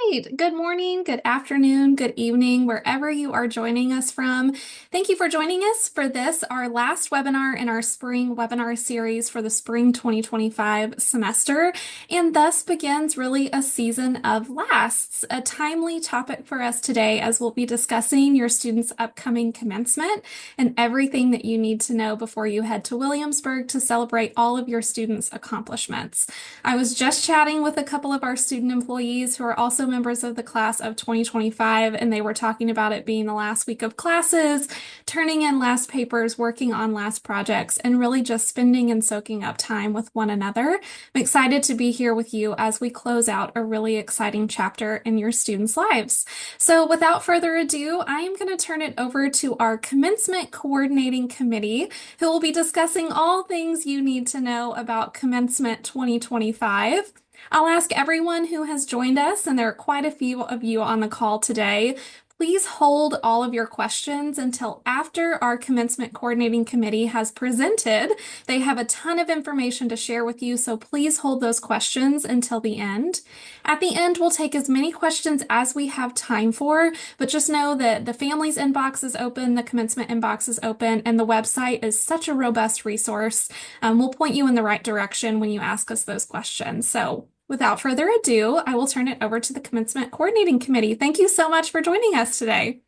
right. Good morning, good afternoon, good evening, wherever you are joining us from. Thank you for joining us for this, our last webinar in our spring webinar series for the spring 2025 semester, and thus begins really a season of lasts, a timely topic for us today as we'll be discussing your students' upcoming commencement and everything that you need to know before you head to Williamsburg to celebrate all of your students' accomplishments. I was just chatting with a couple of our student employees who are also members of the class of 2025, and they were talking about it being the last week of classes, turning in last papers, working on last projects, and really just spending and soaking up time with one another. I'm excited to be here with you as we close out a really exciting chapter in your students' lives. So without further ado, I am going to turn it over to our Commencement Coordinating Committee, who will be discussing all things you need to know about Commencement 2025. I'll ask everyone who has joined us, and there are quite a few of you on the call today, please hold all of your questions until after our Commencement Coordinating Committee has presented. They have a ton of information to share with you, so please hold those questions until the end. At the end, we'll take as many questions as we have time for, but just know that the family's inbox is open, the commencement inbox is open, and the website is such a robust resource. We'll point you in the right direction when you ask us those questions. So without further ado, I will turn it over to the Commencement Coordinating Committee. Thank you so much for joining us today.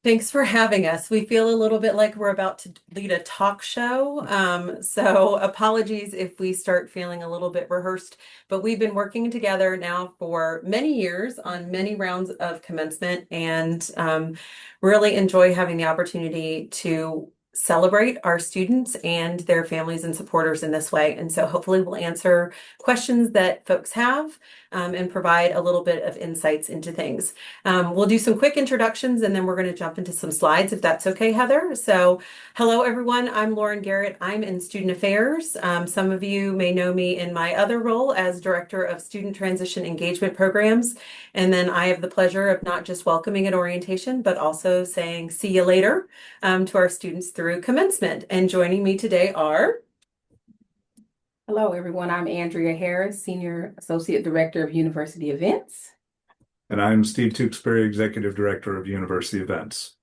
Thanks for having us. We feel a little bit like we're about to lead a talk show. So apologies if we start feeling a little bit rehearsed, but we've been working together now for many years on many rounds of commencement and really enjoy having the opportunity to celebrate our students and their families and supporters in this way. And so hopefully we'll answer questions that folks have and provide a little bit of insights into things. We'll do some quick introductions and then we're going to jump into some slides if that's okay, Heather. So hello, everyone. I'm Lauren Garrett. I'm in Student Affairs. Some of you may know me in my other role as Director of Student Transition Engagement Programs. And then I have the pleasure of not just welcoming at orientation, but also saying see you later to our students through commencement. And joining me today are... Hello, everyone. I'm Andrea Harris, Senior Associate Director of University Events. And I'm Steve Tewksbury, Executive Director of University Events.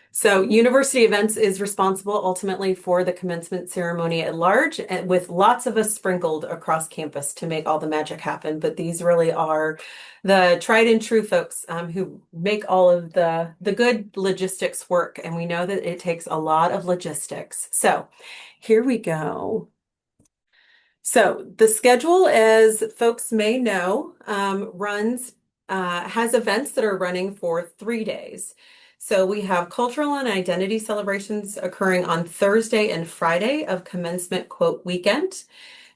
So University Events is responsible ultimately for the commencement ceremony at large, and with lots of us sprinkled across campus to make all the magic happen. But these really are the tried and true folks who make all of the good logistics work. And we know that it takes a lot of logistics. So here we go. So the schedule, as folks may know, has events that are running for 3 days. So we have cultural and identity celebrations occurring on Thursday and Friday of commencement quote weekend.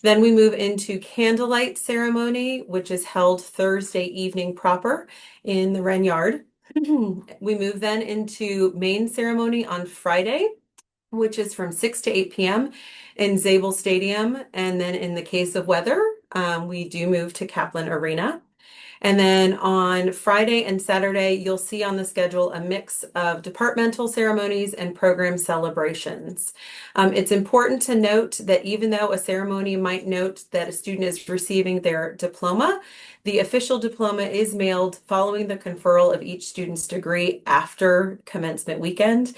Then we move into candlelight ceremony, which is held Thursday evening proper in the Wren Yard. We move then into main ceremony on Friday, which is from 6 to 8 p.m. in Zabel Stadium. And then in the case of weather, we do move to Kaplan Arena. And then on Friday and Saturday, you'll see on the schedule a mix of departmental ceremonies and program celebrations. It's important to note that even though a ceremony might note that a student is receiving their diploma, the official diploma is mailed following the conferral of each student's degree after commencement weekend.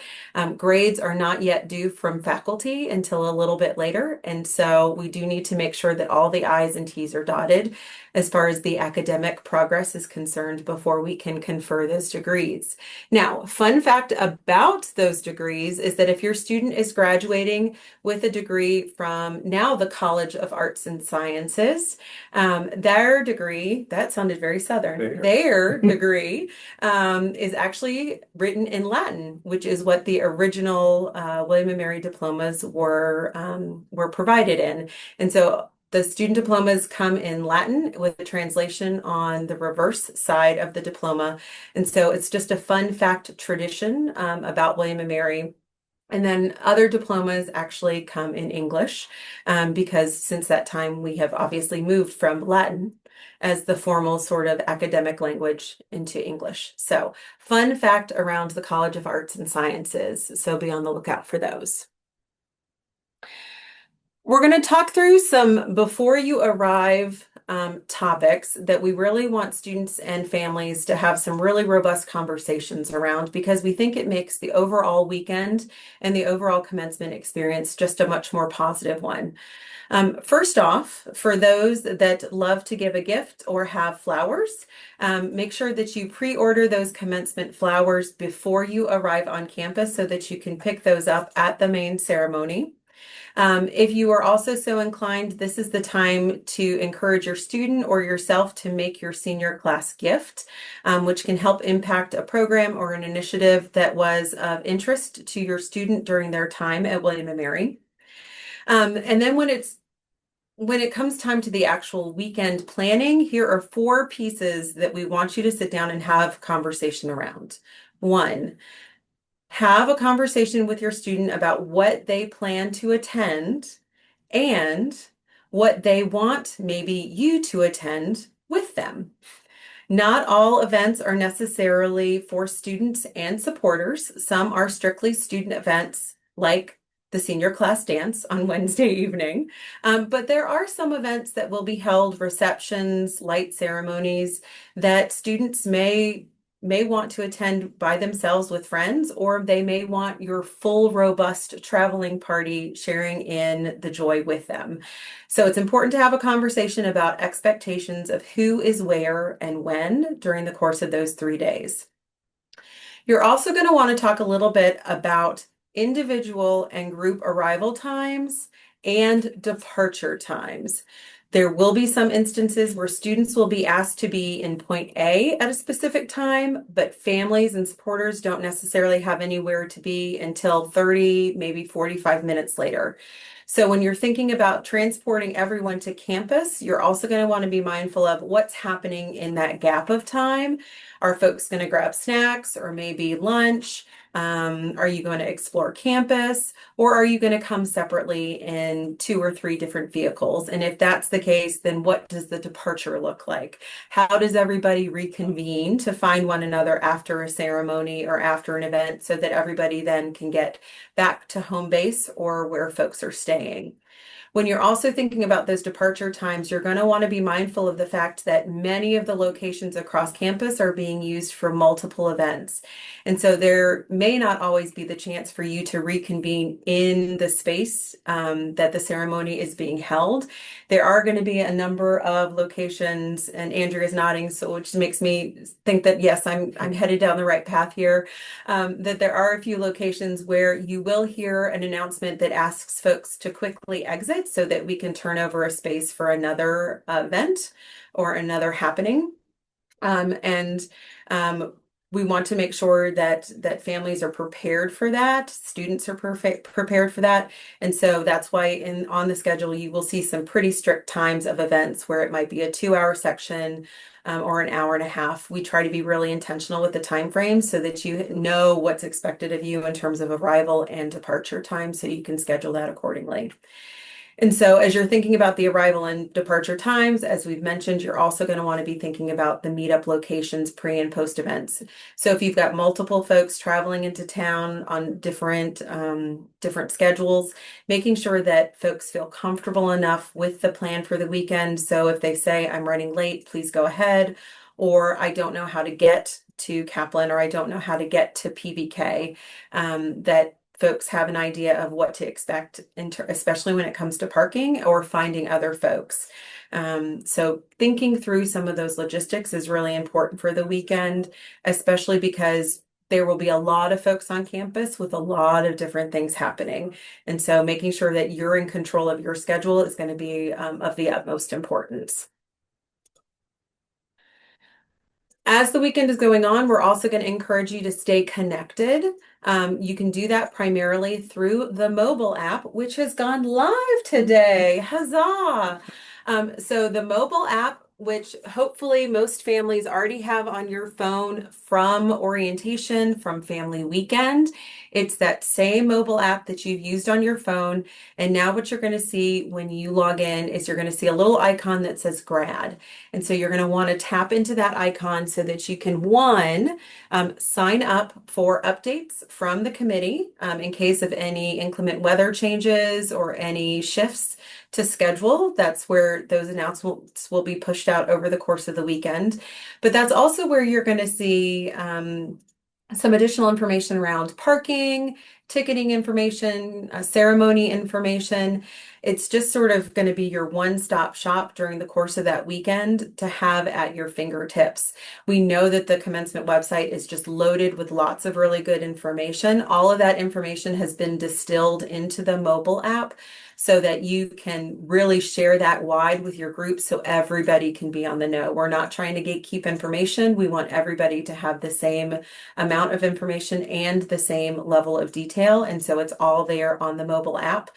Grades are not yet due from faculty until a little bit later. And so we do need to make sure that all the I's and T's are dotted as far as the academic progress is concerned before we can confer those degrees. Now, fun fact about those degrees is that if your student is graduating with a degree from now the College of Arts and Sciences, their degree, that sounded very Southern, their degree is actually written in Latin, which is what the original William and Mary diplomas were provided in. And so the student diplomas come in Latin with a translation on the reverse side of the diploma. And so it's just a fun fact tradition about William and Mary. And then other diplomas actually come in English because since that time we have obviously moved from Latin as the formal sort of academic language into English. So fun fact around the College of Arts and Sciences. So be on the lookout for those. We're going to talk through some before you arrive topics that we really want students and families to have some really robust conversations around because we think it makes the overall weekend and the overall commencement experience just a much more positive one. First off, for those that love to give a gift or have flowers, make sure that you pre-order those commencement flowers before you arrive on campus so that you can pick those up at the main ceremony. If you are also so inclined, this is the time to encourage your student or yourself to make your senior class gift, which can help impact a program or an initiative that was of interest to your student during their time at William and Mary. And then when it comes time to the actual weekend planning, here are 4 pieces that we want you to sit down and have conversation around. 1, have a conversation with your student about what they plan to attend and what they want maybe you to attend with them. Not all events are necessarily for students and supporters. Some are strictly student events, like the senior class dance on Wednesday evening. But there are some events that will be held, receptions, light ceremonies, that students may want to attend by themselves with friends, or they may want your full, robust traveling party sharing in the joy with them. So it's important to have a conversation about expectations of who is where and when during the course of those 3 days. You're also going to want to talk a little bit about individual and group arrival times and departure times. There will be some instances where students will be asked to be in point A at a specific time, but families and supporters don't necessarily have anywhere to be until 30, maybe 45 minutes later. So when you're thinking about transporting everyone to campus, you're also going to want to be mindful of what's happening in that gap of time. Are folks going to grab snacks or maybe lunch? Are you going to explore campus, or are you going to come separately in 2 or 3 different vehicles? And if that's the case, then what does the departure look like? How does everybody reconvene to find one another after a ceremony or after an event so that everybody then can get back to home base or where folks are staying? When you're also thinking about those departure times, you're going to want to be mindful of the fact that many of the locations across campus are being used for multiple events. And so there may not always be the chance for you to reconvene in the space that the ceremony is being held. There are going to be a number of locations, and Andrea's nodding, so which makes me think that yes, I'm headed down the right path here. That there are a few locations where you will hear an announcement that asks folks to quickly exit so that we can turn over a space for another event or another happening. And we want to make sure that families are prepared for that, students are prepared for that. And so that's why on the schedule, you will see some pretty strict times of events where it might be a 2-hour section or an hour and a half. We try to be really intentional with the time frame so that you know what's expected of you in terms of arrival and departure time, so you can schedule that accordingly. And so as you're thinking about the arrival and departure times, as we've mentioned, you're also going to want to be thinking about the meetup locations pre and post events. So if you've got multiple folks traveling into town on different schedules, making sure that folks feel comfortable enough with the plan for the weekend. So if they say, I'm running late, please go ahead, or I don't know how to get to Kaplan, or I don't know how to get to PBK, that folks have an idea of what to expect, especially when it comes to parking or finding other folks. So thinking through some of those logistics is really important for the weekend, especially because there will be a lot of folks on campus with a lot of different things happening. And so making sure that you're in control of your schedule is going to be of the utmost importance. As the weekend is going on, we're also going to encourage you to stay connected. You can do that primarily through the mobile app, which has gone live today. Huzzah! So the mobile app, which hopefully most families already have on your phone from orientation, from Family Weekend. It's that same mobile app that you've used on your phone. And now what you're going to see when you log in is you're going to see a little icon that says grad. And so you're going to want to tap into that icon so that you can, sign up for updates from the committee in case of any inclement weather changes or any shifts to schedule. That's where those announcements will be pushed out over the course of the weekend. But that's also where you're going to see some additional information around parking, ticketing information, ceremony information. It's just sort of going to be your one-stop shop during the course of that weekend to have at your fingertips. We know that the commencement website is just loaded with lots of really good information. All of that information has been distilled into the mobile app so that you can really share that wide with your group so everybody can be on the know. We're not trying to gatekeep information. We want everybody to have the same amount of information and the same level of detail. And so it's all there on the mobile app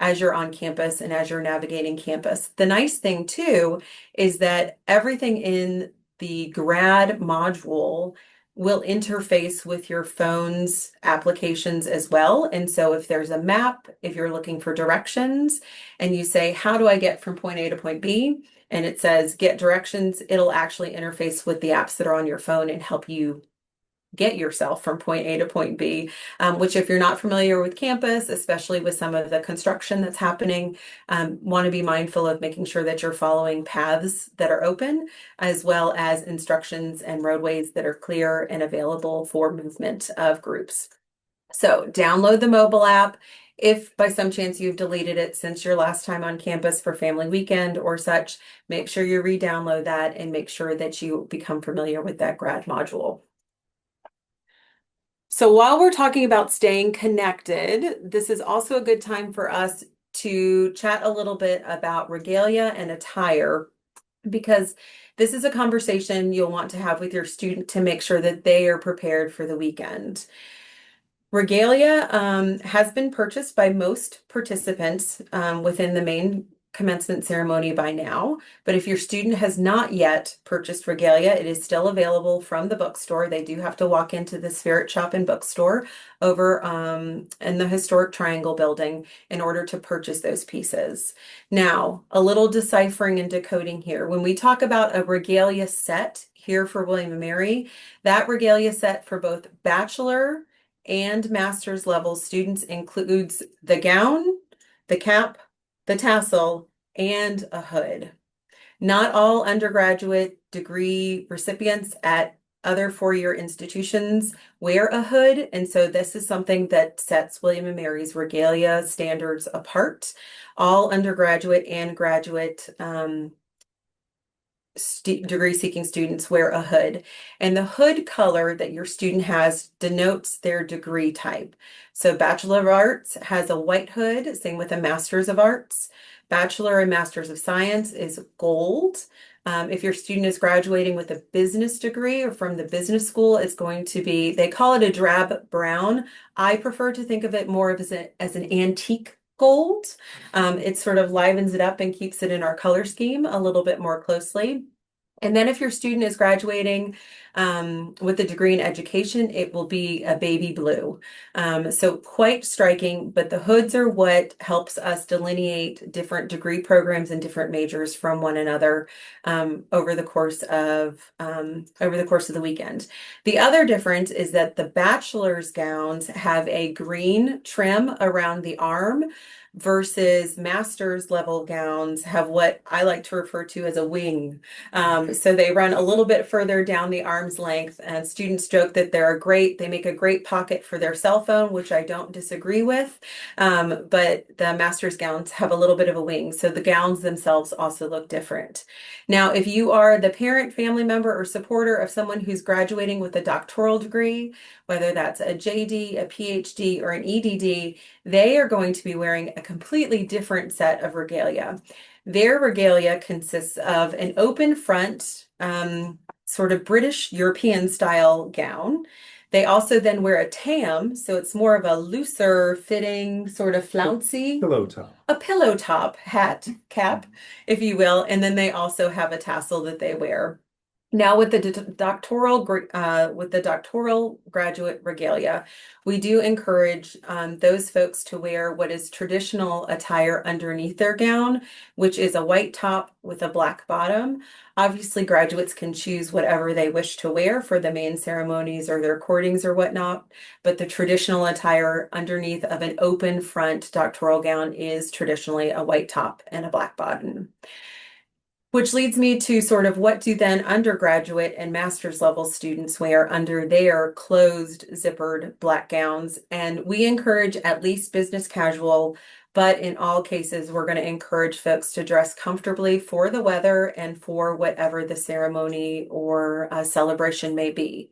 as you're on campus and as you're navigating campus. The nice thing too is that everything in the grad module will interface with your phone's applications as well. And so if there's a map, if you're looking for directions and you say, how do I get from point A to point B? And it says get directions, it'll actually interface with the apps that are on your phone and help you get yourself from point A to point B, which if you're not familiar with campus, especially with some of the construction that's happening, want to be mindful of making sure that you're following paths that are open, as well as instructions and roadways that are clear and available for movement of groups. So download the mobile app. If by some chance you've deleted it since your last time on campus for family weekend or such, make sure you re-download that and make sure that you become familiar with that grad module. So while we're talking about staying connected, this is also a good time for us to chat a little bit about regalia and attire, because this is a conversation you'll want to have with your student to make sure that they are prepared for the weekend. Regalia has been purchased by most participants within the main commencement ceremony by now, but if your student has not yet purchased regalia, it is still available from the bookstore. They do have to walk into the Spirit Shop and Bookstore over in the historic Triangle building in order to purchase those pieces. Now, a little deciphering and decoding here. When we talk about a regalia set here for William & Mary, that regalia set for both bachelor and master's level students includes the gown, the cap, the tassel, and a hood. Not all undergraduate degree recipients at other four-year institutions wear a hood, and so this is something that sets William & Mary's regalia standards apart. All undergraduate and graduate degree-seeking students wear a hood, and the hood color that your student has denotes their degree type. So Bachelor of Arts has a white hood, same with a Master's of Arts. Bachelor and Master's of Science is gold. If your student is graduating with a business degree or from the business school, it's going to be, they call it a drab brown. I prefer to think of it more as an antique gold. It sort of livens it up and keeps it in our color scheme a little bit more closely. And then if your student is graduating with a degree in education, it will be a baby blue. So quite striking, but the hoods are what helps us delineate different degree programs and different majors from one another over the course of the weekend. The other difference is that the bachelor's gowns have a green trim around the arm, versus master's level gowns have what I like to refer to as a wing. So they run a little bit further down the arm's length, and students joke that they make a great pocket for their cell phone, which I don't disagree with. But the master's gowns have a little bit of a wing, so the gowns themselves also look different. Now, if you are the parent, family member, or supporter of someone who's graduating with a doctoral degree, whether that's a JD, a PhD, or an EDD, they are going to be wearing a completely different set of regalia. Their regalia consists of an open front, sort of British European style gown. They also then wear a tam, so it's more of a looser fitting, sort of flouncy. Pillow top. A pillow top hat, cap, if you will. And then they also have a tassel that they wear. Now with the doctoral graduate regalia, we do encourage those folks to wear what is traditional attire underneath their gown, which is a white top with a black bottom. Obviously, graduates can choose whatever they wish to wear for the main ceremonies or their courtings or whatnot, but the traditional attire underneath of an open front doctoral gown is traditionally a white top and a black bottom. Which leads me to sort of what do then undergraduate and master's level students wear under their closed zippered black gowns. And we encourage at least business casual, but in all cases, we're going to encourage folks to dress comfortably for the weather and for whatever the ceremony or celebration may be.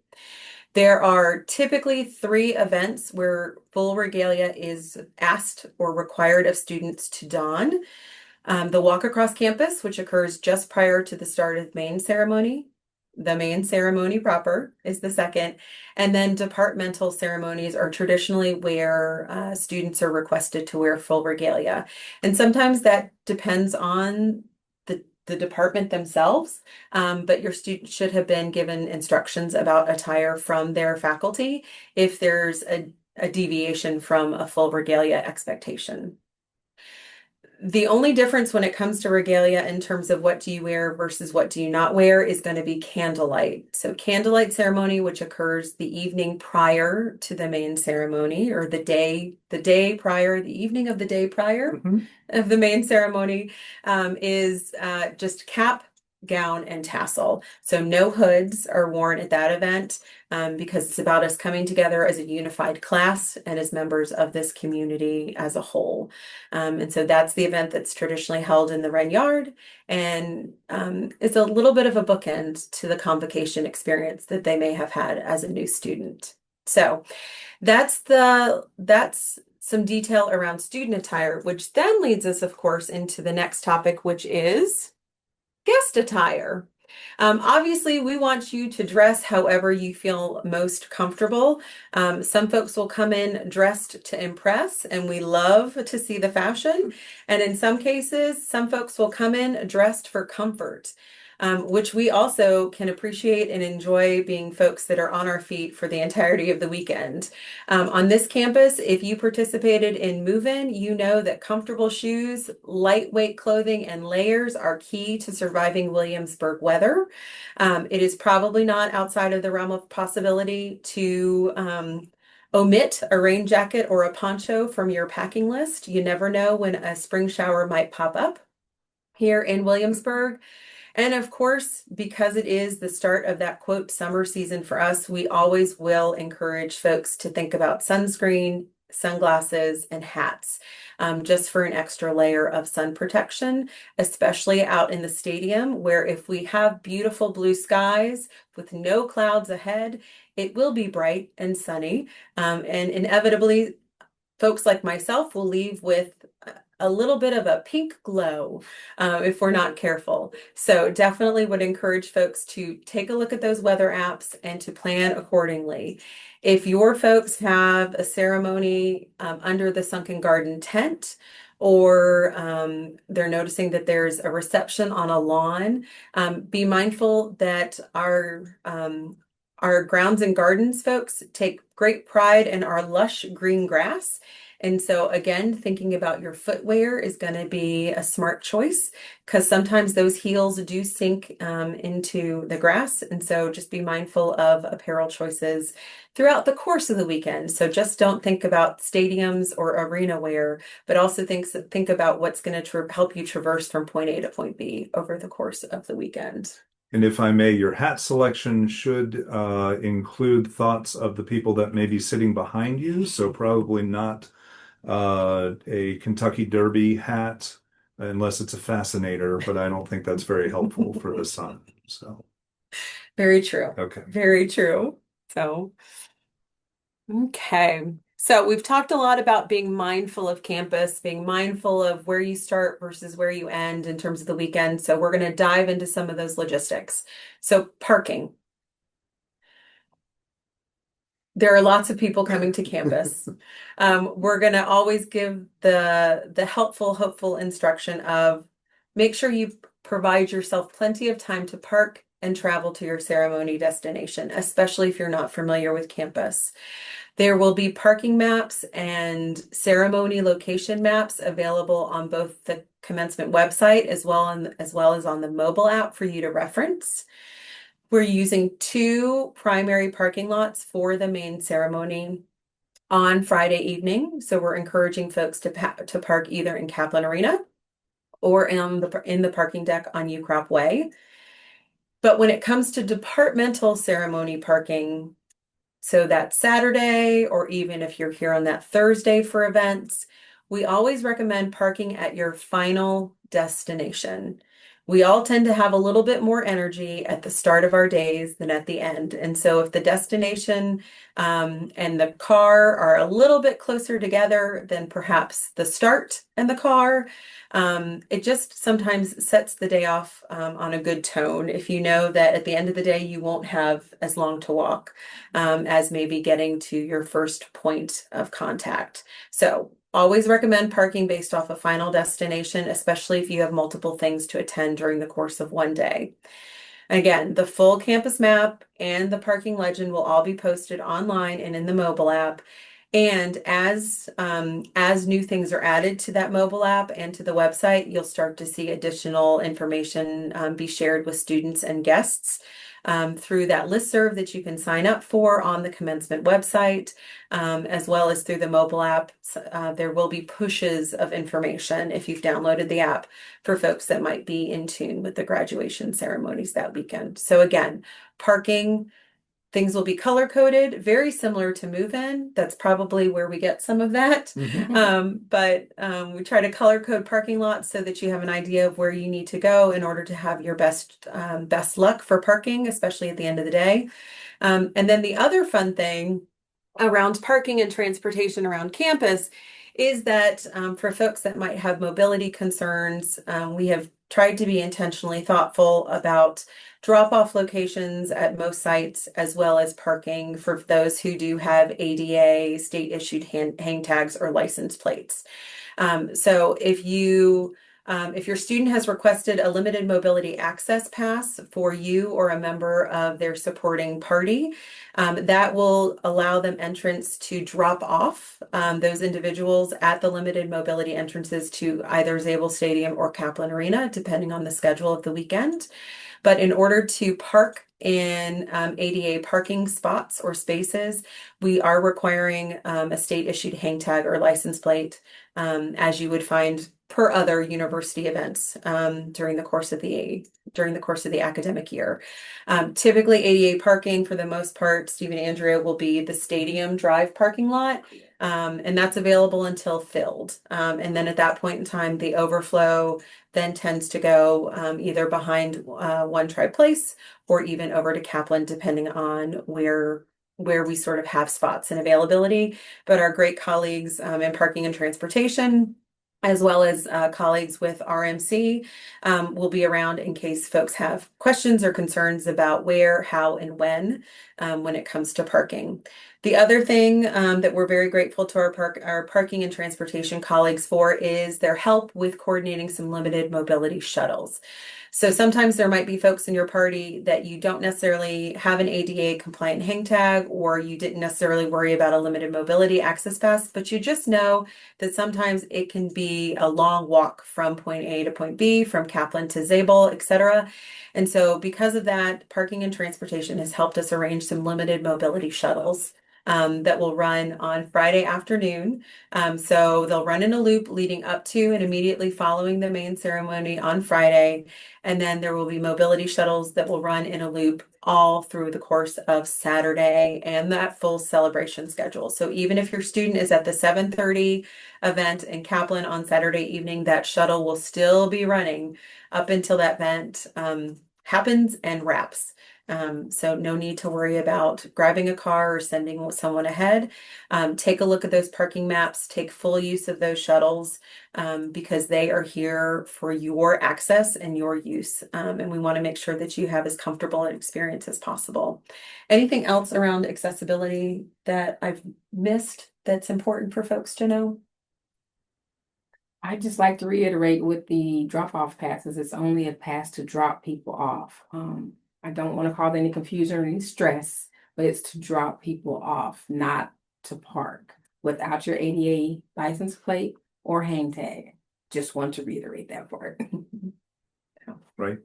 There are typically 3 events where full regalia is asked or required of students to don. The walk across campus, which occurs just prior to the start of main ceremony. The main ceremony proper is the second. And then departmental ceremonies are traditionally where students are requested to wear full regalia. And sometimes that depends on the department themselves, but your student should have been given instructions about attire from their faculty if there's a deviation from a full regalia expectation. The only difference when it comes to regalia in terms of what do you wear versus what do you not wear is going to be candlelight. So candlelight ceremony, which occurs the evening prior to the main ceremony, or the day prior, the evening of the day prior of the main ceremony, is just cap, gown, and tassel. So no hoods are worn at that event because it's about us coming together as a unified class and as members of this community as a whole. And so that's the event that's traditionally held in the Ren Yard, and it's a little bit of a bookend to the convocation experience that they may have had as a new student. So that's some detail around student attire, which then leads us, of course, into the next topic, which is guest attire. Obviously, we want you to dress however you feel most comfortable. Some folks will come in dressed to impress, and we love to see the fashion. And in some cases, some folks will come in dressed for comfort, which we also can appreciate and enjoy being folks that are on our feet for the entirety of the weekend. On this campus, if you participated in move-in, you know that comfortable shoes, lightweight clothing, and layers are key to surviving Williamsburg weather. It is probably not outside of the realm of possibility to omit a rain jacket or a poncho from your packing list. You never know when a spring shower might pop up here in Williamsburg. And of course, because it is the start of that quote summer season for us, we always will encourage folks to think about sunscreen, sunglasses, and hats, just for an extra layer of sun protection, especially out in the stadium, where if we have beautiful blue skies with no clouds ahead, it will be bright and sunny. And inevitably, folks like myself will leave with a little bit of a pink glow if we're not careful. So definitely would encourage folks to take a look at those weather apps and to plan accordingly. If your folks have a ceremony under the Sunken Garden tent, or they're noticing that there's a reception on a lawn, be mindful that our grounds and gardens folks take great pride in our lush green grass. And so again, thinking about your footwear is going to be a smart choice, because sometimes those heels do sink into the grass. And so just be mindful of apparel choices throughout the course of the weekend. So just don't think about stadiums or arena wear, but also think about what's going to help you traverse from point A to point B over the course of the weekend. And if I may, your hat selection should include thoughts of the people that may be sitting behind you. So probably not a Kentucky Derby hat, unless it's a fascinator, but I don't think that's very helpful for the sun. So very true. Okay. Very true. So, okay. So we've talked a lot about being mindful of campus, being mindful of where you start versus where you end in terms of the weekend. So we're going to dive into some of those logistics. So parking. There are lots of people coming to campus. We're going to always give the helpful, hopeful instruction of make sure you provide yourself plenty of time to park and travel to your ceremony destination, especially if you're not familiar with campus. There will be parking maps and ceremony location maps available on both the commencement website as well as on the mobile app for you to reference. We're using 2 primary parking lots for the main ceremony on Friday evening. So we're encouraging folks to park either in Kaplan Arena or in the parking deck on Ucrop Way. But when it comes to departmental ceremony parking, so that Saturday, or even if you're here on that Thursday for events, we always recommend parking at your final destination. We all tend to have a little bit more energy at the start of our days than at the end. And so if the destination and the car are a little bit closer together than perhaps the start and the car, it just sometimes sets the day off on a good tone if you know that at the end of the day you won't have as long to walk as maybe getting to your first point of contact. So always recommend parking based off a final destination, especially if you have multiple things to attend during the course of one day. Again, the full campus map and the parking legend will all be posted online and in the mobile app. And as new things are added to that mobile app and to the website, you'll start to see additional information be shared with students and guests through that listserv that you can sign up for on the commencement website, as well as through the mobile app. There will be pushes of information if you've downloaded the app for folks that might be in tune with the graduation ceremonies that weekend. So again, parking. Things will be color coded, very similar to move-in. That's probably where we get some of that. But we try to color code parking lots so that you have an idea of where you need to go in order to have your best luck for parking, especially at the end of the day. And then the other fun thing around parking and transportation around campus is that for folks that might have mobility concerns, we have tried to be intentionally thoughtful about drop-off locations at most sites, as well as parking for those who do have ADA, state-issued hang tags or license plates. So if your student has requested a limited mobility access pass for you or a member of their supporting party, that will allow them entrance to drop off those individuals at the limited mobility entrances to either Zabel Stadium or Kaplan Arena, depending on the schedule of the weekend. But in order to park in ADA parking spots or spaces, we are requiring a state-issued hang tag or license plate, as you would find per other university events during the course of the academic year. Typically, ADA parking, for the most part, Steve and Andrea, will be the stadium drive parking lot, and that's available until filled. And then at that point in time, the overflow then tends to go either behind One Tribe Place or even over to Kaplan, depending on where we sort of have spots and availability. But our great colleagues in parking and transportation, as well as colleagues with RMC, will be around in case folks have questions or concerns about where, how, and when it comes to parking. The other thing that we're very grateful to our parking and transportation colleagues for is their help with coordinating some limited mobility shuttles. So sometimes there might be folks in your party that you don't necessarily have an ADA compliant hang tag, or you didn't necessarily worry about a limited mobility access pass, but you just know that sometimes it can be a long walk from point A to point B, from Kaplan to Zabel, etc. And so because of that, parking and transportation has helped us arrange some limited mobility shuttles that will run on Friday afternoon. So they'll run in a loop leading up to and immediately following the main ceremony on Friday. And then there will be mobility shuttles that will run in a loop all through the course of Saturday and that full celebration schedule. So even if your student is at the 7:30 event in Kaplan on Saturday evening, that shuttle will still be running up until that event happens and wraps. So no need to worry about grabbing a car or sending someone ahead. Take a look at those parking maps, take full use of those shuttles because they are here for your access and your use. And we want to make sure that you have as comfortable an experience as possible. Anything else around accessibility that I've missed that's important for folks to know? I'd just like to reiterate with the drop-off passes, it's only a pass to drop people off. I don't want to cause any confusion or any stress, but it's to drop people off, not to park without your ADA license plate or hang tag. Just want to reiterate that part. Right.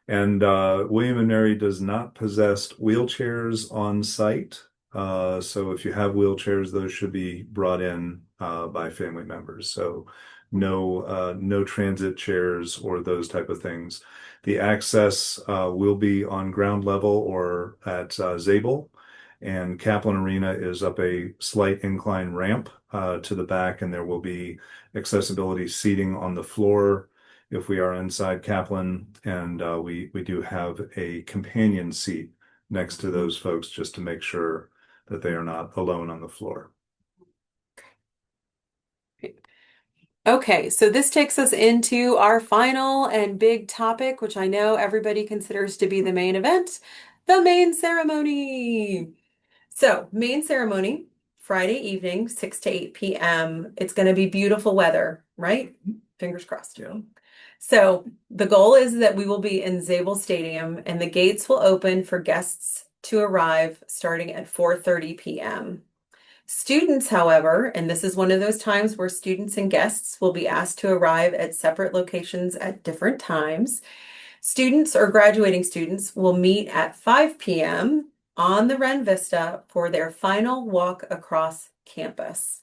And William and Mary does not possess wheelchairs on site. So if you have wheelchairs, those should be brought in by family members. So no transit chairs or those type of things. The access will be on ground level or at Zabel. And Kaplan Arena is up a slight incline ramp to the back, and there will be accessibility seating on the floor if we are inside Kaplan, and we do have a companion seat next to those folks just to make sure that they are not alone on the floor. Okay, so this takes us into our final and big topic, which I know everybody considers to be the main event, the main ceremony. So, main ceremony, Friday evening, 6 to 8 p.m. It's going to be beautiful weather, right? Fingers crossed. Yeah. So, the goal is that we will be in Zabel Stadium and the gates will open for guests to arrive starting at 4:30 p.m. Students, however, and this is one of those times where students and guests will be asked to arrive at separate locations at different times. Students or graduating students will meet at 5 p.m. on the Ren Vista for their final walk across campus.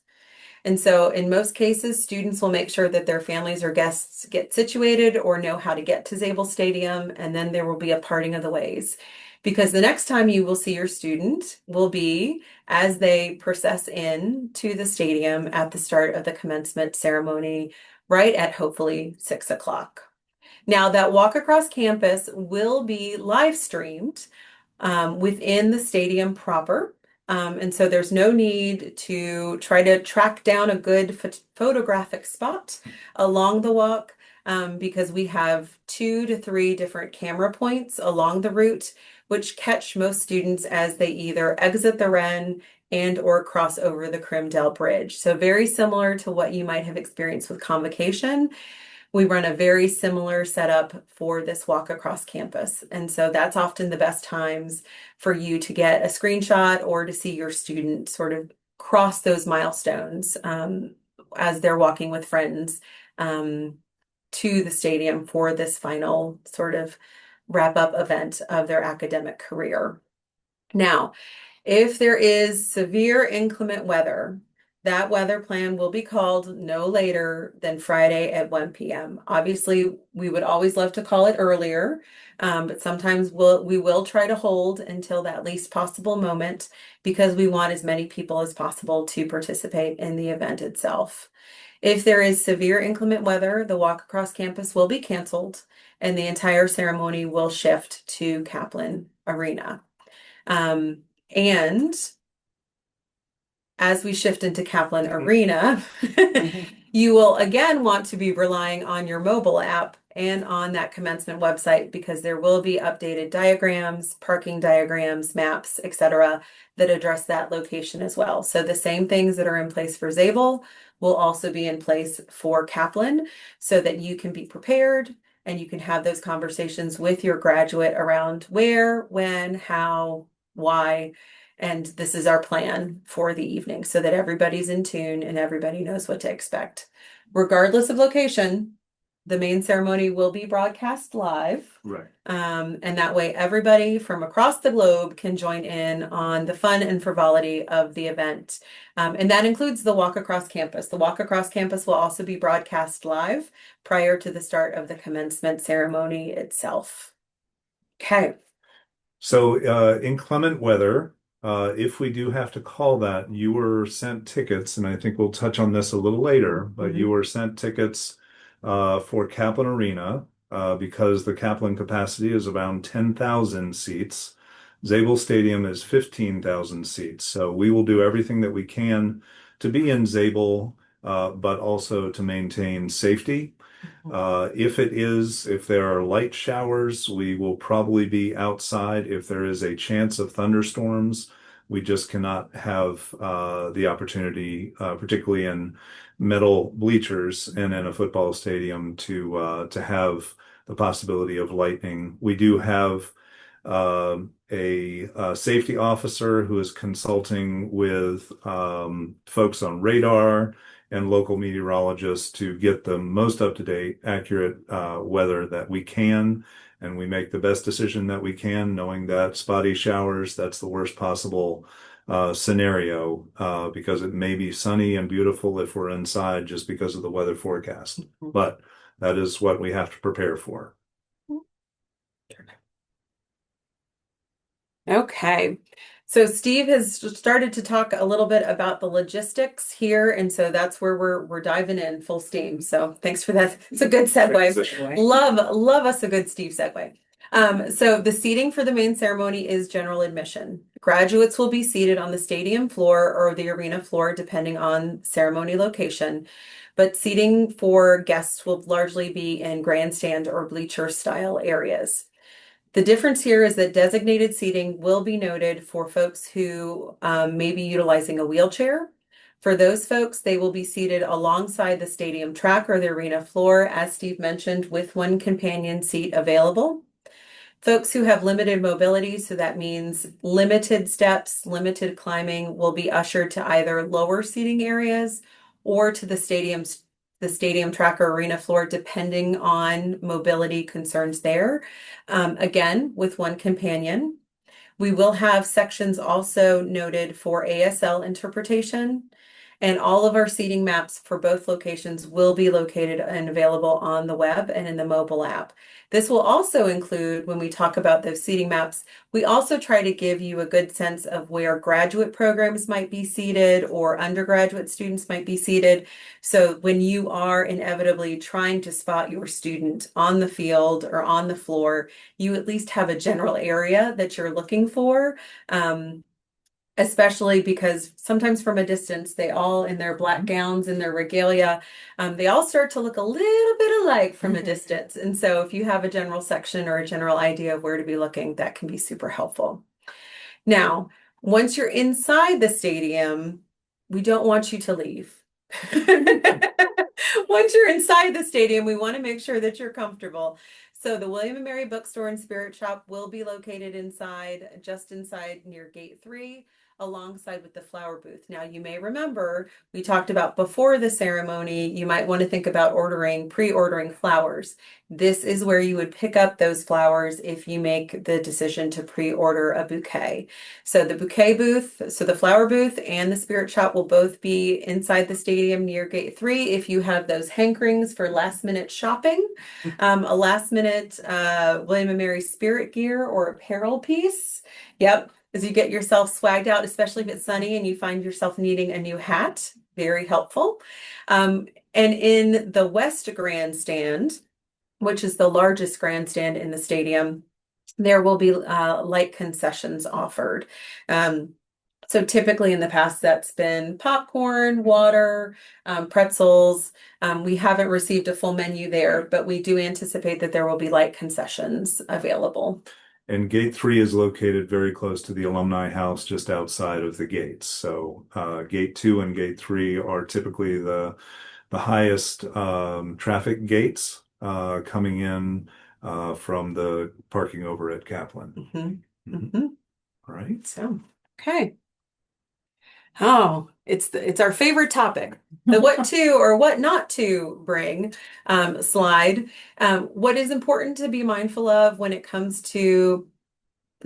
And so in most cases, students will make sure that their families or guests get situated or know how to get to Zabel Stadium, and then there will be a parting of the ways. Because the next time you will see your student will be as they process in to the stadium at the start of the commencement ceremony, right at hopefully 6 o'clock. Now, that walk across campus will be live streamed within the stadium proper. And so there's no need to try to track down a good photographic spot along the walk because we have 2 to 3 different camera points along the route, which catch most students as they either exit the Ren and or cross over the Crimdale Bridge. So very similar to what you might have experienced with Convocation. We run a very similar setup for this walk across campus. And so that's often the best times for you to get a screenshot or to see your student sort of cross those milestones as they're walking with friends to the stadium for this final sort of wrap up event of their academic career. Now, if there is severe inclement weather, that weather plan will be called no later than Friday at 1 p.m. Obviously, we would always love to call it earlier, but sometimes we will try to hold until that least possible moment because we want as many people as possible to participate in the event itself. If there is severe inclement weather, the walk across campus will be canceled and the entire ceremony will shift to Kaplan Arena. And as we shift into Kaplan Arena, you will again want to be relying on your mobile app and on that commencement website because there will be updated diagrams, parking diagrams, maps, etc. that address that location as well. So the same things that are in place for Zabel will also be in place for Kaplan so that you can be prepared and you can have those conversations with your graduate around where, when, how, why. And this is our plan for the evening so that everybody's in tune and everybody knows what to expect. Regardless of location, the main ceremony will be broadcast live. Right. And that way everybody from across the globe can join in on the fun and frivolity of the event. And that includes the walk across campus. The walk across campus will also be broadcast live prior to the start of the commencement ceremony itself. Okay. So inclement weather, if we do have to call that, you were sent tickets, and I think we'll touch on this a little later, but you were sent tickets for Kaplan Arena because the Kaplan capacity is around 10,000 seats. Zabel Stadium is 15,000 seats. So we will do everything that we can to be in Zabel, but also to maintain safety. If there are light showers, we will probably be outside. If there is a chance of thunderstorms, we just cannot have the opportunity, particularly in metal bleachers and in a football stadium, to have the possibility of lightning. We do have a safety officer who is consulting with folks on radar and local meteorologists to get the most up-to-date, accurate weather that we can. And we make the best decision that we can, knowing that spotty showers, that's the worst possible scenario, because it may be sunny and beautiful if we're inside just because of the weather forecast. But that is what we have to prepare for. Okay. So Steve has started to talk a little bit about the logistics here, and so that's where we're diving in full steam. So thanks for that. It's a good segue. Love us a good Steve segue. So the seating for the main ceremony is general admission. Graduates will be seated on the stadium floor or the arena floor, depending on ceremony location. But seating for guests will largely be in grandstand or bleacher style areas. The difference here is that designated seating will be noted for folks who may be utilizing a wheelchair. For those folks, they will be seated alongside the stadium track or the arena floor, as Steve mentioned, with one companion seat available. Folks who have limited mobility, so that means limited steps, limited climbing, will be ushered to either lower seating areas or to the stadium track or arena floor, depending on mobility concerns there. Again, with one companion. We will have sections also noted for ASL interpretation, and all of our seating maps for both locations will be located and available on the web and in the mobile app. This will also include, when we talk about those seating maps, we also try to give you a good sense of where graduate programs might be seated or undergraduate students might be seated. So when you are inevitably trying to spot your student on the field or on the floor, you at least have a general area that you're looking for. Especially because sometimes from a distance, they all in their black gowns and their regalia, they all start to look a little bit alike from a distance. And so if you have a general section or a general idea of where to be looking, that can be super helpful. Now, once you're inside the stadium, we don't want you to leave. Once you're inside the stadium, we want to make sure that you're comfortable. So the William and Mary Bookstore and Spirit Shop will be located inside, just inside near Gate 3, alongside with the flower booth. Now, you may remember we talked about before the ceremony, you might want to think about pre-ordering flowers. This is where you would pick up those flowers if you make the decision to pre-order a bouquet. So the bouquet booth, so the flower booth and the Spirit Shop will both be inside the stadium near Gate 3 if you have those hankerings for last minute shopping, a last minute William and Mary spirit gear or apparel piece. Yep. As you get yourself swagged out, especially if it's sunny and you find yourself needing a new hat, very helpful. And in the West Grandstand, which is the largest grandstand in the stadium, there will be light concessions offered. So typically in the past, that's been popcorn, water, pretzels. We haven't received a full menu there, but we do anticipate that there will be light concessions available. And Gate 3 is located very close to the Alumni House, just outside of the gates. So Gate 2 and Gate 3 are typically the highest traffic gates coming in from the parking over at Kaplan. All right. So, okay. Oh, it's our favorite topic, the what to or what not to bring slide. What is important to be mindful of when it comes to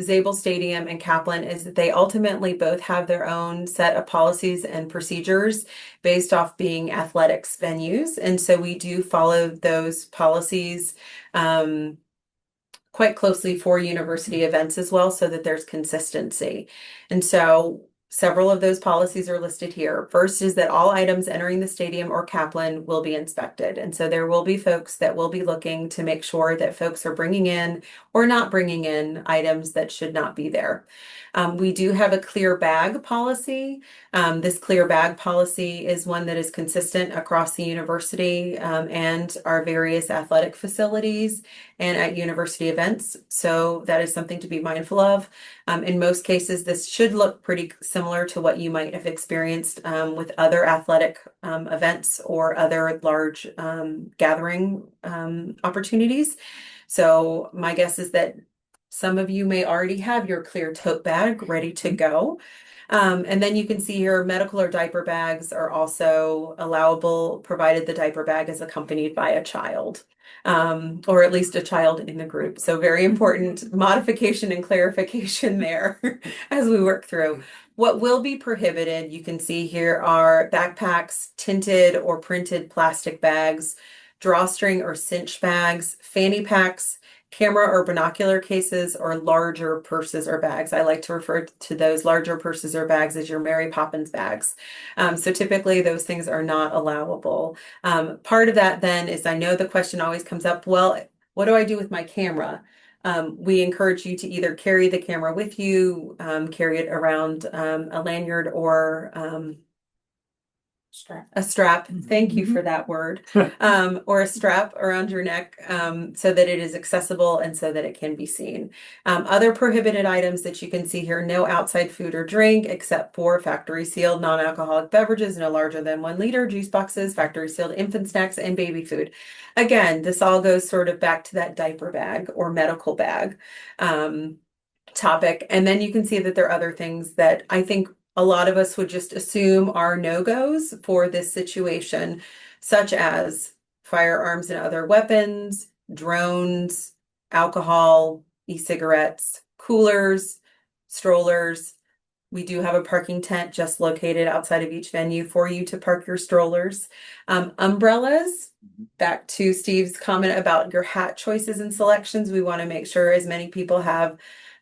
Zabel Stadium and Kaplan is that they ultimately both have their own set of policies and procedures based off being athletics venues. And so we do follow those policies quite closely for university events as well, so that there's consistency. And so several of those policies are listed here. First is that all items entering the stadium or Kaplan will be inspected. And so there will be folks that will be looking to make sure that folks are bringing in or not bringing in items that should not be there. We do have a clear bag policy. This clear bag policy is one that is consistent across the university and our various athletic facilities and at university events. So that is something to be mindful of. In most cases, this should look pretty similar to what you might have experienced with other athletic events or other large gathering opportunities. So my guess is that Some of you may already have your clear tote bag ready to go. And then you can see here medical or diaper bags are also allowable, provided the diaper bag is accompanied by a child, or at least a child in the group. So very important modification and clarification there as we work through. What will be prohibited, you can see here, are backpacks, tinted or printed plastic bags, drawstring or cinch bags, fanny packs, camera or binocular cases, or larger purses or bags. I like to refer to those larger purses or bags as your Mary Poppins bags. So typically those things are not allowable. Part of that then is, I know the question always comes up, well, what do I do with my camera? We encourage you to either carry the camera with you, carry it around a lanyard or a strap. Thank you for that word. Or a strap around your neck, so that it is accessible and so that it can be seen. Other prohibited items that you can see here: no outside food or drink except for factory sealed non-alcoholic beverages no larger than 1 liter, juice boxes, factory sealed infant snacks, and baby food. Again, this all goes sort of back to that diaper bag or medical bag topic. And then you can see that there are other things that I think a lot of us would just assume are no-goes for this situation, such as firearms and other weapons, drones, alcohol, e-cigarettes, coolers, strollers. We do have a parking tent just located outside of each venue for you to park your strollers. Umbrellas, back to Steve's comment about your hat choices and selections. We want to make sure as many people have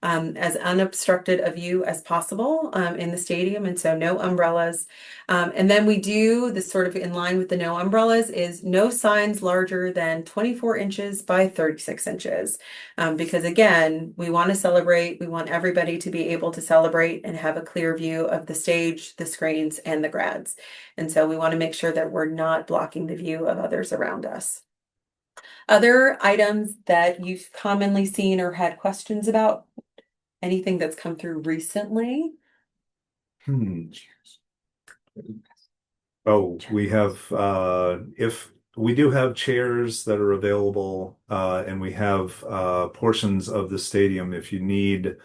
as unobstructed a view as possible in the stadium, and so no umbrellas. And then we do this sort of in line with the no umbrellas is no signs larger than 24 inches by 36 inches. Because again, we want to celebrate, we want everybody to be able to celebrate and have a clear view of the stage, the screens, and the grads. And so we want to make sure that we're not blocking the view of others around us. Other items that you've commonly seen or had questions about? Anything that's come through recently? Oh, we have if we do have chairs that are available, and we have portions of the stadium. If you need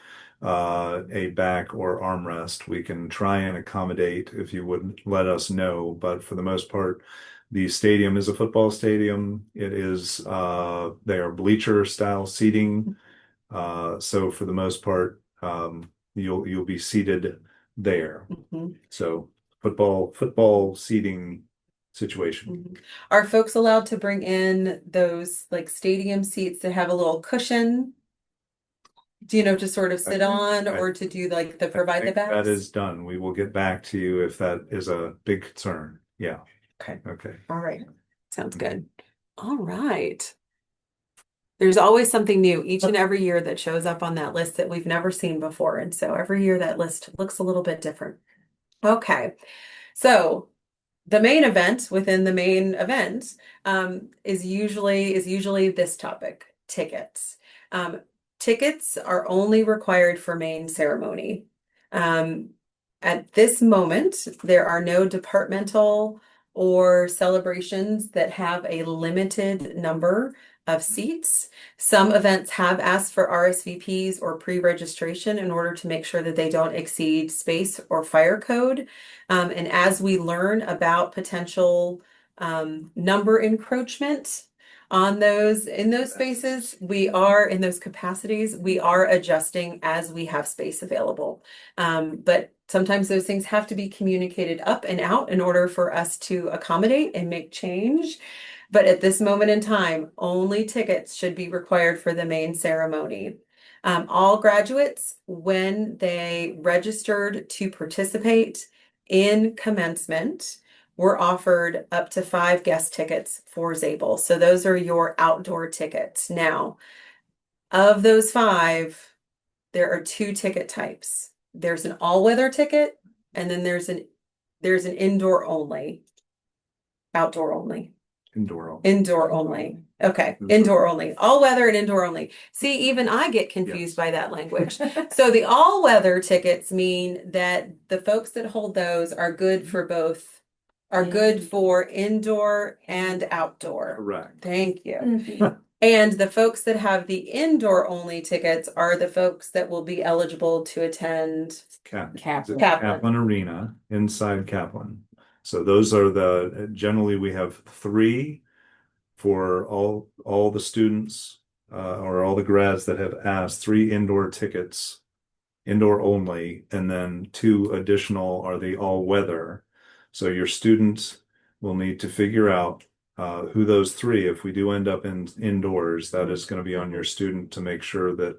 a back or armrest, we can try and accommodate if you would let us know. But for the most part, the stadium is a football stadium. It is they are bleacher style seating. So for the most part, you'll be seated there. So football seating situation. Are folks allowed to bring in those like stadium seats that have a little cushion? Do you know, to sort of sit on, or to do like the provide the backs? That is done. We will get back to you if that is a big concern. Yeah. Okay. Okay. All right. Sounds good. All right. There's always something new each and every year that shows up on that list that we've never seen before. And so every year that list looks a little bit different. Okay. So the main event within the main event is usually this topic: tickets. Tickets are only required for main ceremony. At this moment, there are no departmental or celebrations that have a limited number of seats. Some events have asked for RSVPs or pre-registration in order to make sure that they don't exceed space or fire code. And as we learn about potential number encroachment on those in those spaces, we are in those capacities, we are adjusting as we have space available. But sometimes those things have to be communicated up and out in order for us to accommodate and make change. But at this moment in time, only tickets should be required for the main ceremony. All graduates, when they registered to participate in commencement, were offered up to 5 guest tickets for Zabel. So those are your outdoor tickets. Now, of those 5, there are 2 ticket types. There's an all-weather ticket, and then there's an indoor only, outdoor only. Indoor only. Okay. Indoor only. All weather and indoor only. See, even I get confused by that language. So the all weather tickets mean that the folks that hold those are good for both, are good for indoor and outdoor. Correct. Thank you. And the folks that have the indoor only tickets are the folks that will be eligible to attend. Kaplan. Kaplan. Arena inside Kaplan. So those are generally we have 3 for all the students or all the grads that have asked, 3 indoor tickets, indoor only, and then 2 additional are the all weather. So your students will need to figure out who those 3, if we do end up indoors, that is going to be on your student to make sure that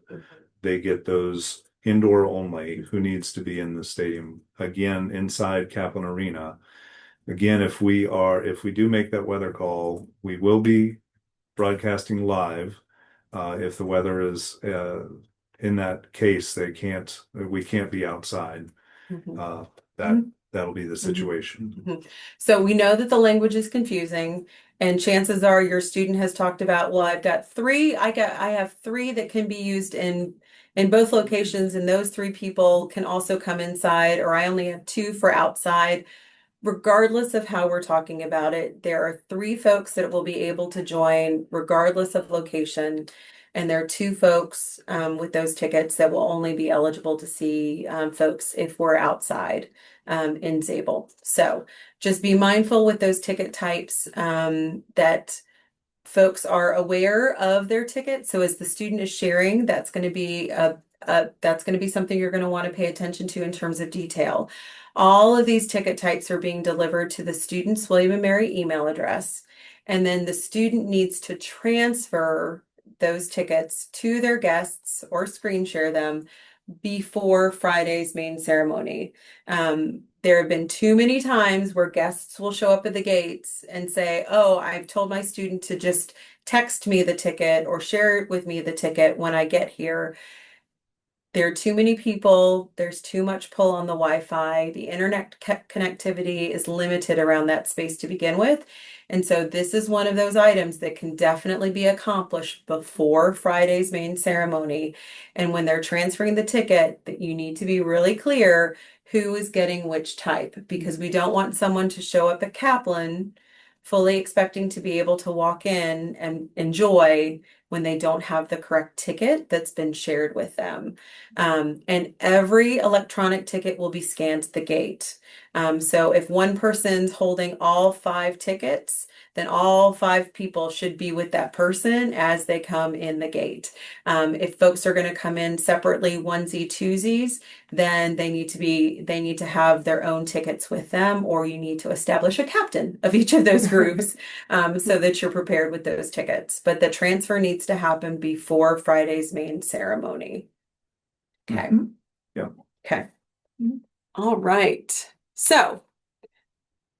they get those indoor only, who needs to be in the stadium, again, inside Kaplan Arena. Again, if we do make that weather call, we will be broadcasting live. If the weather is in that case, we can't be outside. That'll be the situation. So we know that the language is confusing, and chances are your student has talked about, well, I have 3 that can be used in both locations, and those 3 people can also come inside, or I only have 2 for outside. Regardless of how we're talking about it, there are 3 folks that will be able to join regardless of location. And there are 2 folks with those tickets that will only be eligible to see folks if we're outside in Zabel. So just be mindful with those ticket types that folks are aware of their ticket. So as the student is sharing, that's going to be something you're going to want to pay attention to in terms of detail. All of these ticket types are being delivered to the student's William and Mary email address, and then the student needs to transfer those tickets to their guests or screen share them before Friday's main ceremony. There have been too many times where guests will show up at the gates and say, oh, I've told my student to just text me the ticket or share with me the ticket when I get here. There are too many people. There's too much pull on the Wi-Fi. The internet connectivity is limited around that space to begin with. And so this is one of those items that can definitely be accomplished before Friday's main ceremony. And when they're transferring the ticket, that you need to be really clear who is getting which type, because we don't want someone to show up at Kaplan fully expecting to be able to walk in and enjoy when they don't have the correct ticket that's been shared with them. And every electronic ticket will be scanned at the gate. So if one person's holding all 5 tickets, then all 5 people should be with that person as they come in the gate. If folks are going to come in separately, onesie, twosies, then they need to have their own tickets with them, or you need to establish a captain of each of those groups so that you're prepared with those tickets. But the transfer needs to happen before Friday's main ceremony. Okay. Yeah. Okay. All right. So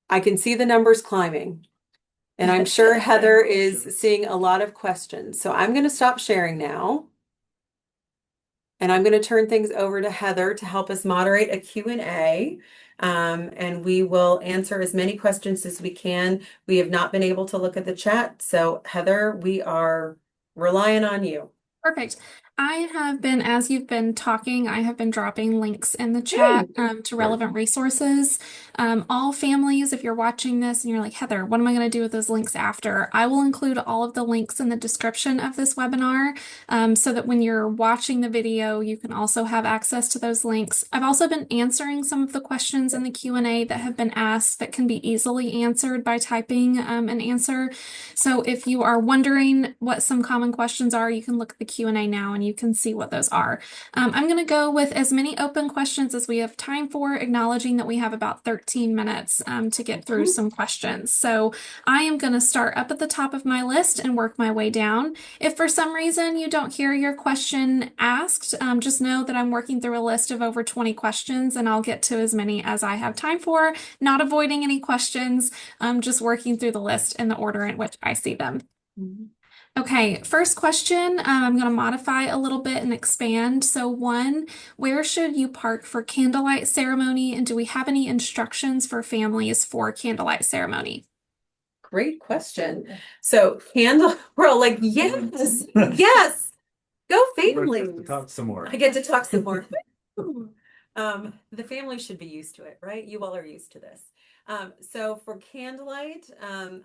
I can see the numbers climbing, and I'm sure Heather is seeing a lot of questions. So I'm going to stop sharing now. And I'm going to turn things over to Heather to help us moderate a Q&A. And we will answer as many questions as we can. We have not been able to look at the chat. So Heather, we are relying on you. Perfect. As you've been talking, I have been dropping links in the chat to relevant resources. All families, if you're watching this and you're like, Heather, what am I going to do with those links after? I will include all of the links in the description of this webinar so that when you're watching the video, you can also have access to those links. I've also been answering some of the questions in the Q&A that have been asked that can be easily answered by typing an answer. So if you are wondering what some common questions are, you can look at the Q&A now and you can see what those are. I'm going to go with as many open questions as we have time for, acknowledging that we have about 13 minutes to get through some questions. So I am going to start up at the top of my list and work my way down. If for some reason you don't hear your question asked, just know that I'm working through a list of over 20 questions and I'll get to as many as I have time for, not avoiding any questions, just working through the list in the order in which I see them. Okay, first question, I'm going to modify a little bit and expand. So 1, where should you park for candlelight ceremony? And do we have any instructions for families for candlelight ceremony? Great question. So we're all like, yes, yes, go families. Talk some more. I get to talk some more. The family should be used to it, right? You all are used to this. So for candlelight,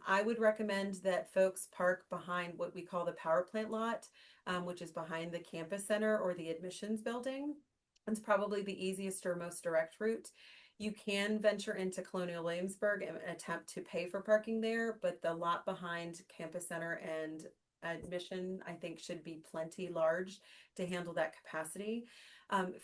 I would recommend that folks park behind what we call the power plant lot, which is behind the campus center or the admissions building. It's probably the easiest or most direct route. You can venture into Colonial Williamsburg and attempt to pay for parking there, but the lot behind campus center and admission, I think, should be plenty large to handle that capacity.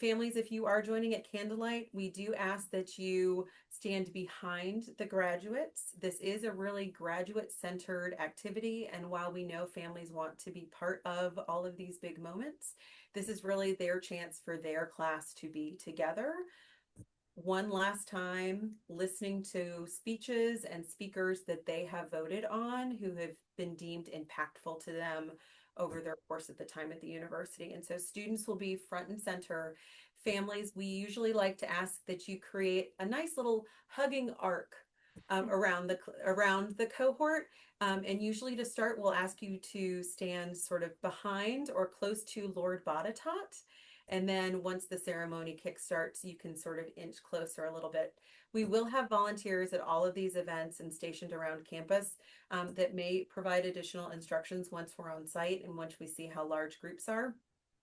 Families, if you are joining at candlelight, we do ask that you stand behind the graduates. This is a really graduate-centered activity, and while we know families want to be part of all of these big moments, this is really their chance for their class to be together. One last time, listening to speeches and speakers that they have voted on who have been deemed impactful to them over their course at the time at the university. And so students will be front and center. Families, we usually like to ask that you create a nice little hugging arc around the cohort. And usually to start, we'll ask you to stand sort of behind or close to Lord Botetourt. And then once the ceremony kickstarts, you can sort of inch closer a little bit. We will have volunteers at all of these events and stationed around campus that may provide additional instructions once we're on site and once we see how large groups are.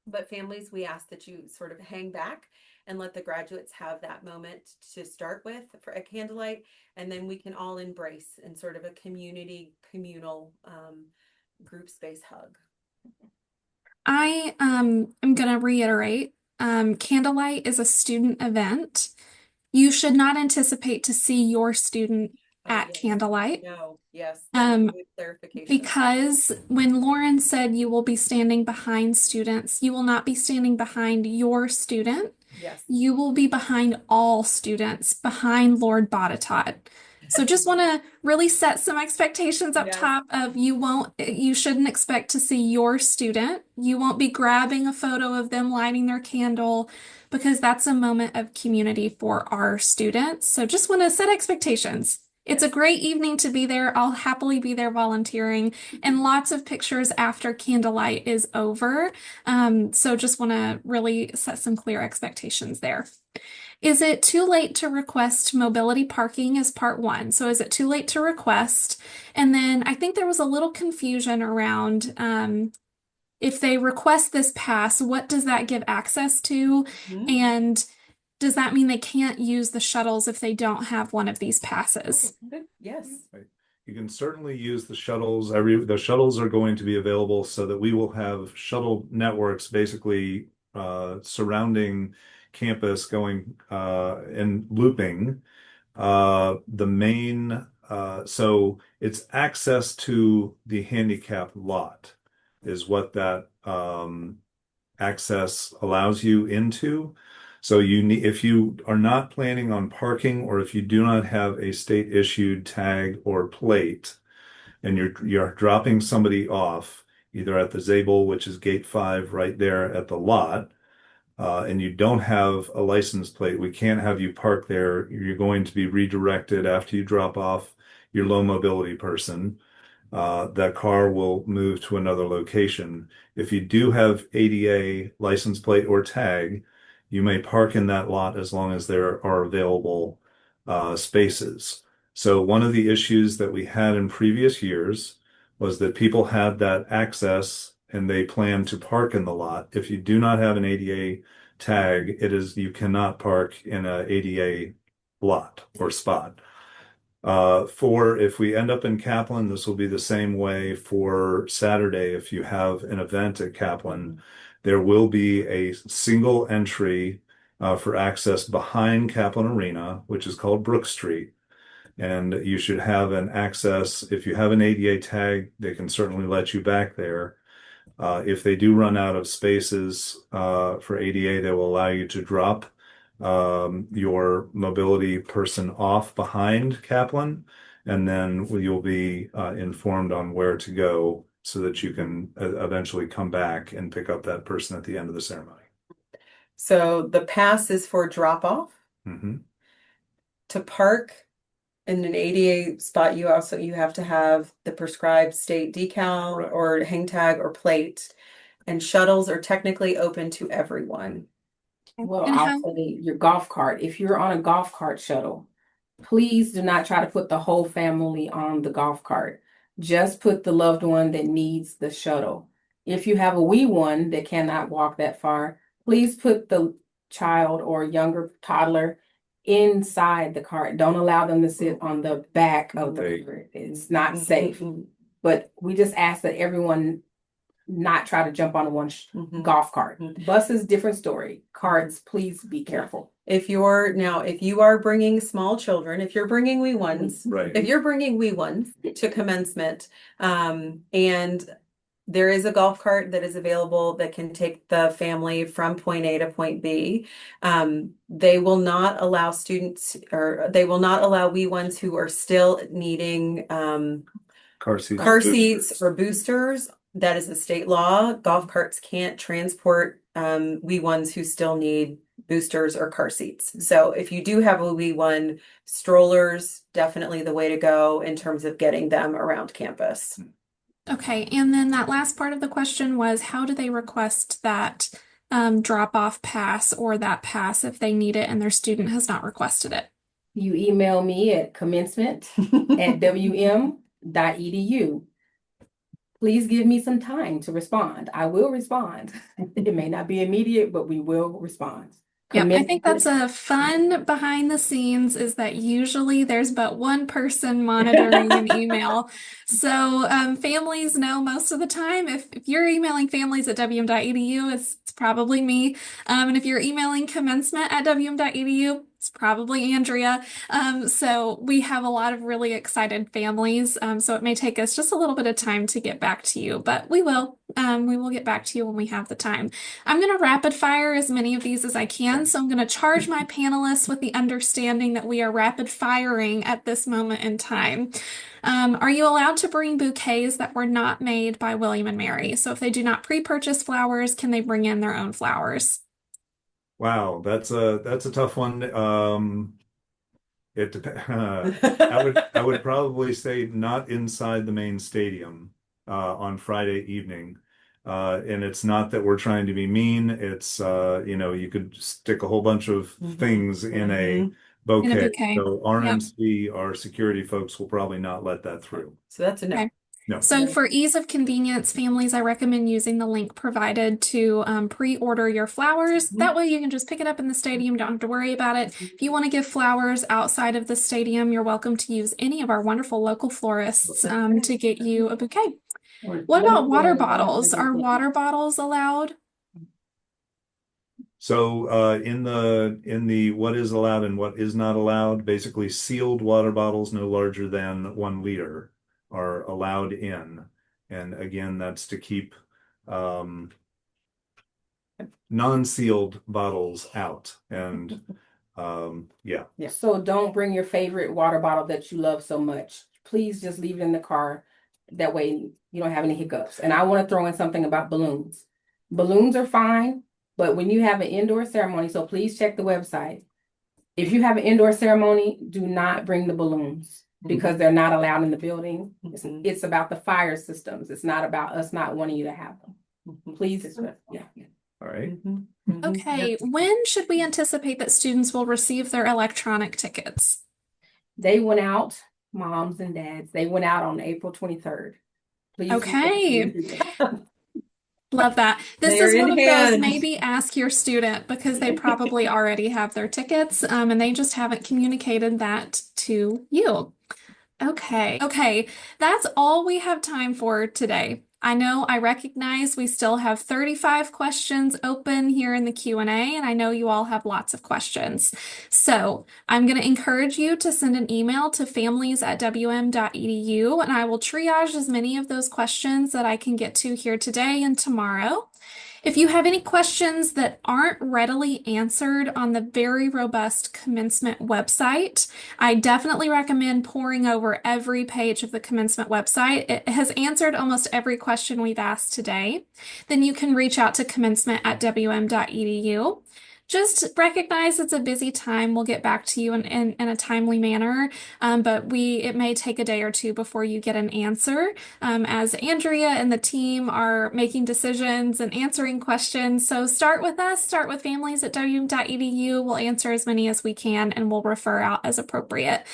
But families, we ask that you sort of hang back and let the graduates have that moment to start with for a candlelight, and then we can all embrace in sort of a communal group space hug. I am going to reiterate, candlelight is a student event. You should not anticipate to see your student at Yes. candlelight. No, yes, Um, good clarification. Because when Lauren said you will be standing behind students, you will not be standing behind your student. Yes. You will be behind all students, behind Lord Botetourt. So just want to really set some expectations up Yes. top of you shouldn't expect to see your student. You won't be grabbing a photo of them lighting their candle because that's a moment of community for our students. So just want to set expectations. It's a great evening to be there. I'll happily be there volunteering, and lots of pictures after candlelight is over. So just want to really set some clear expectations there. Is it too late to request mobility parking as part one? So is it too late to request? And then I think there was a little confusion around if they request this pass, what does that give access to? Mhm. And does that mean they can't use the shuttles if they don't have one of these passes? Yes. Right. You can certainly use the shuttles. The shuttles are going to be available so that we will have shuttle networks basically surrounding campus going and looping. So it's access to the handicap lot is what that access allows you into. So if you are not planning on parking, or if you do not have a state issued tag or plate, and you're dropping somebody off either at the Zabel, which is gate 5 right there at the lot, and you don't have a license plate, we can't have you park there. You're going to be redirected after you drop off your low mobility person. That car will move to another location. If you do have ADA license plate or tag, you may park in that lot as long as there are available spaces. So one of the issues that we had in previous years was that people had that access and they planned to park in the lot. If you do not have an ADA tag, you cannot park in a ADA lot or spot. If we end up in Kaplan, this will be the same way for Saturday. If you have an event at Kaplan, there will be a single entry for access behind Kaplan Arena, which is called Brook Street. And you should have an access. If you have an ADA tag, they can certainly let you back there. If they do run out of spaces for ADA, they will allow you to drop your mobility person off behind Kaplan, and then you'll be informed on where to go so that you can eventually come back and pick up that person at the end of the ceremony. So the pass is for drop off. Mm-hmm. To park in an ADA spot, you have to have the prescribed state decal Correct. or hang tag or plate, and shuttles are technically open to everyone. Well, And I'll how- say your golf cart. If you're on a golf cart shuttle, Please do not try to put the whole family on the golf cart. Just put the loved one that needs the shuttle. If you have a wee one that cannot walk that far, please put the child or younger toddler inside the cart. Don't allow them to sit on the back of the cart. It's not safe. But we just ask that everyone not try to jump on one golf cart. Buses, different story. Carts, please be careful. If you are bringing small children, if you're bringing wee ones, Right. if you're bringing wee ones to commencement, and there is a golf cart that is available that can take the family from point A to point B. They will not allow they will not allow wee ones who are still needing Car seats. car seats or boosters. That is a state law. Golf carts can't transport wee ones who still need boosters or car seats. So if you do have a wee one, strollers, definitely the way to go in terms of getting them around campus. Okay, and then that last part of the question was, how do they request that drop-off pass or that pass if they need it and their student has not requested it? You email me at commencement@wm.edu. Please give me some time to respond. I will respond. It may not be immediate, but we will respond. Yep, I think that's a fun behind the scenes is that usually there's but one person monitoring an email. So families know most of the time if you're emailing families at wm.edu, it's probably me. And if you're emailing commencement at wm.edu, it's probably Andrea. So we have a lot of really excited families. So it may take us just a little bit of time to get back to you, but we will. We will get back to you when we have the time. I'm going to rapid fire as many of these as I can. So I'm going to charge my panelists with the understanding that we are rapid firing at this moment in time. Are you allowed to bring bouquets that were not made by William and Mary? So if they do not pre-purchase flowers, can they bring in their own flowers? Wow, that's a tough one. It depends. I would probably say not inside the main stadium on Friday evening. And it's not that we're trying to be mean. It's you could stick a whole bunch of things in a bouquet. In a bouquet. So RMC, our security folks, will probably not let that through. So that's a no. Okay. No. So for ease of convenience, families, I recommend using the link provided to pre-order your flowers. That way you can just pick it up in the stadium, don't have to worry about it. If you want to give flowers outside of the stadium, you're welcome to use any of our wonderful local florists to get you a bouquet. What about water bottles? Are water bottles allowed? So in the what is allowed and what is not allowed, basically sealed water bottles no larger than 1 liter are allowed in. And again, that's to keep non-sealed bottles out. And yeah. So don't bring your favorite water bottle that you love so much. Please just leave it in the car. That way you don't have any hiccups. And I want to throw in something about balloons. Balloons are fine, but when you have an indoor ceremony, so please check the website. If you have an indoor ceremony, do not bring the balloons because they're not allowed in the building. It's about the fire systems. It's not about us not wanting you to have them. Please, yeah. All right. Okay, when should we anticipate that students will receive their electronic tickets? They went out, moms and dads, they went out on April 23rd. Please. Okay. Love that. This They're is one in of those hand. maybe ask your student because they probably already have their tickets and they just haven't communicated that to you. Okay, that's all we have time for today. I recognize we still have 35 questions open here in the Q&A, and I know you all have lots of questions. So I'm going to encourage you to send an email to families@wm.edu, and I will triage as many of those questions that I can get to here today and tomorrow. If you have any questions that aren't readily answered on the very robust Commencement website, I definitely recommend poring over every page of the Commencement website. It has answered almost every question we've asked today. Then you can reach out to commencement@wm.edu. just recognize it's a busy time. We'll get back to you in a timely manner, but it may take a day or two before you get an answer, as Andrea and the team are making decisions and answering questions. So start with us, start with families@wm.edu. We'll answer as many as we can and we'll refer out as appropriate.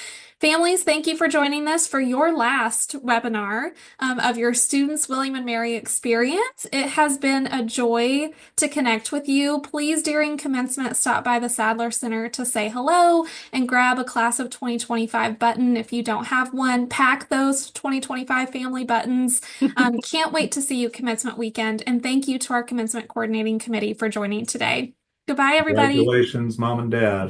Families, thank you for joining us for your last webinar of your Students William and Mary experience. It has been a joy to connect with you. Please, during commencement, stop by the Sadler Center to say hello and grab a Class of 2025 button. If you don't have one, pack those 2025 family buttons. Can't wait to see you commencement weekend. And thank you to our commencement coordinating committee for joining today. Goodbye, everybody. Congratulations, Mom and Dad.